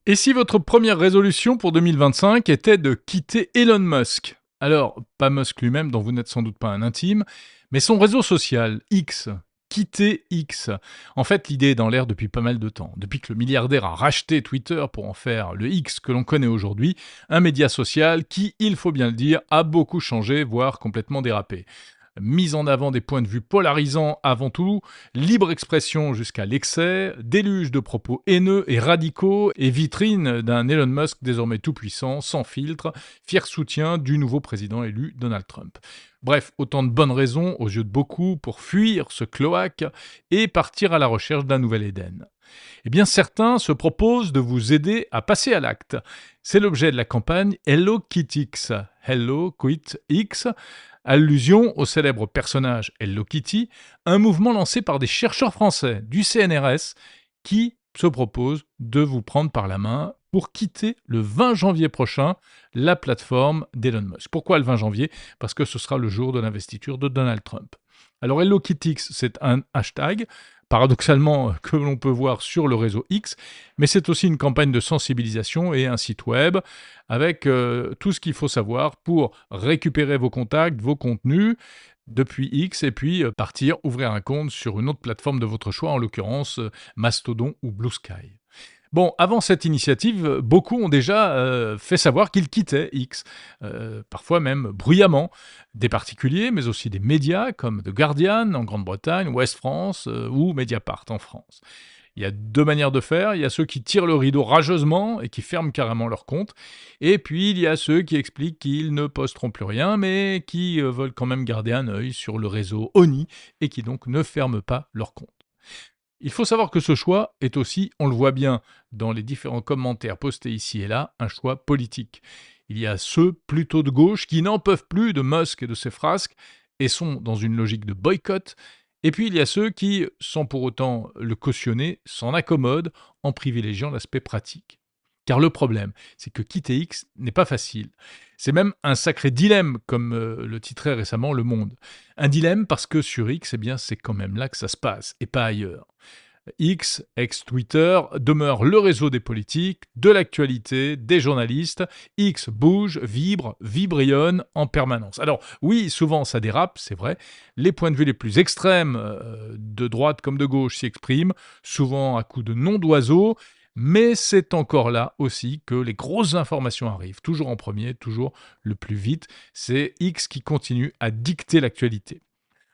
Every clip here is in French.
Et si votre première résolution pour 2025 était de quitter Elon Musk? Alors, pas Musk lui-même, dont vous n'êtes sans doute pas un intime, mais son réseau social, X. Quitter X. En fait, l'idée est dans l'air depuis pas mal de temps. Depuis que le milliardaire a racheté Twitter pour en faire le X que l'on connaît aujourd'hui, un média social qui, il faut bien le dire, a beaucoup changé, voire complètement dérapé. Mise en avant des points de vue polarisants avant tout, libre expression jusqu'à l'excès, déluge de propos haineux et radicaux et vitrine d'un Elon Musk désormais tout-puissant, sans filtre, fier soutien du nouveau président élu Donald Trump. Bref, autant de bonnes raisons aux yeux de beaucoup pour fuir ce cloaque et partir à la recherche d'un nouvel Éden. Eh bien, certains se proposent de vous aider à passer à l'acte. C'est l'objet de la campagne Hello Kitty X. Hello Quit X, allusion au célèbre personnage Hello Kitty, un mouvement lancé par des chercheurs français du CNRS qui se propose de vous prendre par la main pour quitter le 20 janvier prochain la plateforme d'Elon Musk. Pourquoi le 20 janvier? Parce que ce sera le jour de l'investiture de Donald Trump. Alors Hello Kitty X, c'est un hashtag, paradoxalement que l'on peut voir sur le réseau X, mais c'est aussi une campagne de sensibilisation et un site web avec tout ce qu'il faut savoir pour récupérer vos contacts, vos contenus depuis X et puis partir ouvrir un compte sur une autre plateforme de votre choix, en l'occurrence Mastodon ou Blue Sky. Bon, avant cette initiative, beaucoup ont déjà fait savoir qu'ils quittaient X, parfois même bruyamment. Des particuliers, mais aussi des médias comme The Guardian en Grande-Bretagne, Ouest France ou Mediapart en France. Il y a deux manières de faire. Il y a ceux qui tirent le rideau rageusement et qui ferment carrément leur compte. Et puis, il y a ceux qui expliquent qu'ils ne posteront plus rien, mais qui veulent quand même garder un œil sur le réseau ONI et qui donc ne ferment pas leur compte. Il faut savoir que ce choix est aussi, on le voit bien dans les différents commentaires postés ici et là, un choix politique. Il y a ceux plutôt de gauche qui n'en peuvent plus de Musk et de ses frasques et sont dans une logique de boycott. Et puis il y a ceux qui, sans pour autant le cautionner, s'en accommodent en privilégiant l'aspect pratique. Car le problème, c'est que quitter X n'est pas facile. C'est même un sacré dilemme, comme le titrait récemment Le Monde. Un dilemme parce que sur X, eh bien, c'est quand même là que ça se passe, et pas ailleurs. X, ex-Twitter, demeure le réseau des politiques, de l'actualité, des journalistes. X bouge, vibre, vibrionne en permanence. Alors oui, souvent ça dérape, c'est vrai. Les points de vue les plus extrêmes, de droite comme de gauche, s'y expriment, souvent à coups de noms d'oiseaux. Mais c'est encore là aussi que les grosses informations arrivent, toujours en premier, toujours le plus vite. C'est X qui continue à dicter l'actualité.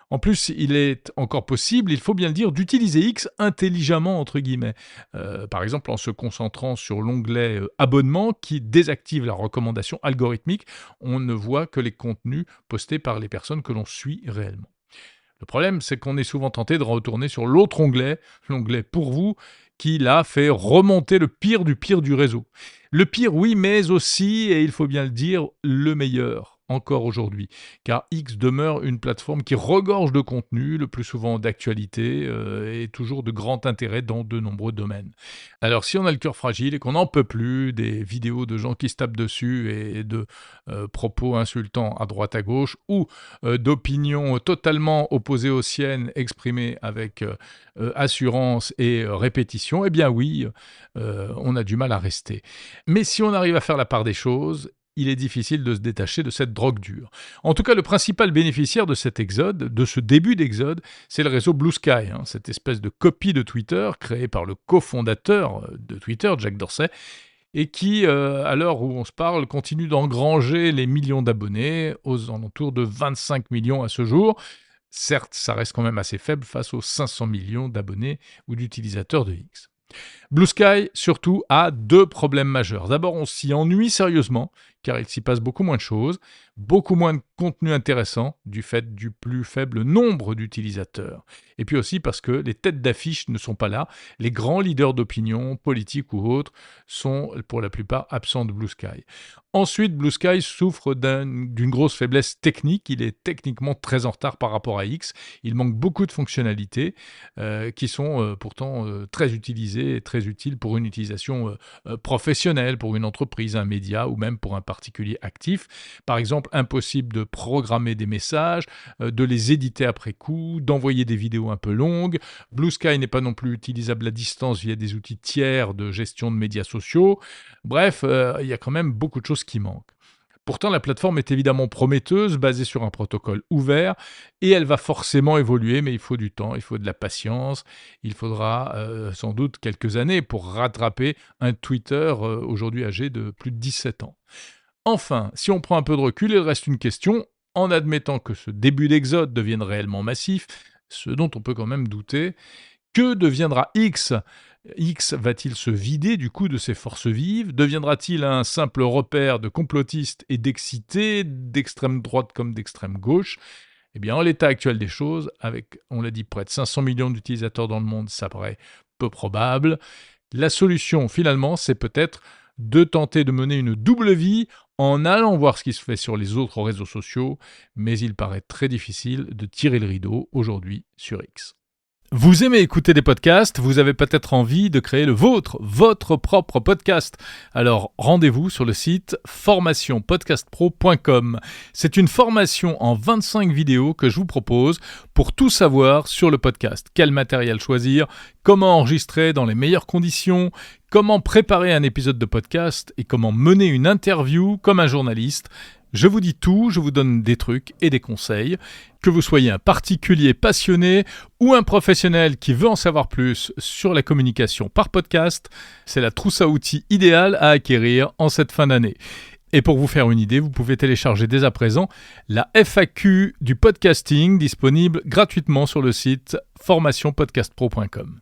En plus, il est encore possible, il faut bien le dire, d'utiliser X intelligemment, entre guillemets. Par exemple, en se concentrant sur l'onglet abonnement qui désactive la recommandation algorithmique, on ne voit que les contenus postés par les personnes que l'on suit réellement. Le problème, c'est qu'on est souvent tenté de retourner sur l'autre onglet, l'onglet pour vous, qui là fait remonter le pire du réseau. Le pire, oui, mais aussi, et il faut bien le dire, le meilleur encore aujourd'hui, car X demeure une plateforme qui regorge de contenu, le plus souvent d'actualité, et toujours de grand intérêt dans de nombreux domaines. Alors si on a le cœur fragile et qu'on n'en peut plus des vidéos de gens qui se tapent dessus et de propos insultants à droite à gauche, ou d'opinions totalement opposées aux siennes exprimées avec assurance et répétition, eh bien oui, on a du mal à rester. Mais si on arrive à faire la part des choses, il est difficile de se détacher de cette drogue dure. En tout cas, le principal bénéficiaire de cet exode, de ce début d'exode, c'est le réseau Blue Sky, cette espèce de copie de Twitter créée par le cofondateur de Twitter, Jack Dorsey, et qui, à l'heure où on se parle, continue d'engranger les millions d'abonnés, aux alentours de 25 millions à ce jour. Certes, ça reste quand même assez faible face aux 500 millions d'abonnés ou d'utilisateurs de X. Blue Sky, surtout, a deux problèmes majeurs. D'abord, on s'y ennuie sérieusement, car il s'y passe beaucoup moins de choses, beaucoup moins de contenu intéressant du fait du plus faible nombre d'utilisateurs. Et puis aussi parce que les têtes d'affiche ne sont pas là. Les grands leaders d'opinion, politiques ou autres, sont pour la plupart absents de Blue Sky. Ensuite, Blue Sky souffre d'une grosse faiblesse technique. Il est techniquement très en retard par rapport à X. Il manque beaucoup de fonctionnalités qui sont pourtant très utilisées et très utiles pour une utilisation professionnelle, pour une entreprise, un média ou même pour un particulier. particulier actif. Par exemple, impossible de programmer des messages, de les éditer après coup, d'envoyer des vidéos un peu longues. Blue Sky n'est pas non plus utilisable à distance via des outils tiers de gestion de médias sociaux. Bref, il y a quand même beaucoup de choses qui manquent. Pourtant, la plateforme est évidemment prometteuse, basée sur un protocole ouvert, et elle va forcément évoluer, mais il faut du temps, il faut de la patience, il faudra sans doute quelques années pour rattraper un Twitter aujourd'hui âgé de plus de 17 ans. Enfin, si on prend un peu de recul, il reste une question, en admettant que ce début d'exode devienne réellement massif, ce dont on peut quand même douter. Que deviendra X ? X va-t-il se vider du coup de ses forces vives ? Deviendra-t-il un simple repère de complotistes et d'excités, d'extrême droite comme d'extrême gauche ? Eh bien, en l'état actuel des choses, avec, on l'a dit, près de 500 millions d'utilisateurs dans le monde, ça paraît peu probable. La solution, finalement, c'est peut-être de tenter de mener une double vie en allant voir ce qui se fait sur les autres réseaux sociaux, mais il paraît très difficile de tirer le rideau aujourd'hui sur X. Vous aimez écouter des podcasts, vous avez peut-être envie de créer le vôtre, votre propre podcast. Alors rendez-vous sur le site formationpodcastpro.com. C'est une formation en 25 vidéos que je vous propose pour tout savoir sur le podcast. Quel matériel choisir, comment enregistrer dans les meilleures conditions, comment préparer un épisode de podcast et comment mener une interview comme un journaliste. Je vous dis tout, je vous donne des trucs et des conseils. Que vous soyez un particulier passionné ou un professionnel qui veut en savoir plus sur la communication par podcast, c'est la trousse à outils idéale à acquérir en cette fin d'année. Et pour vous faire une idée, vous pouvez télécharger dès à présent la FAQ du podcasting disponible gratuitement sur le site formationpodcastpro.com.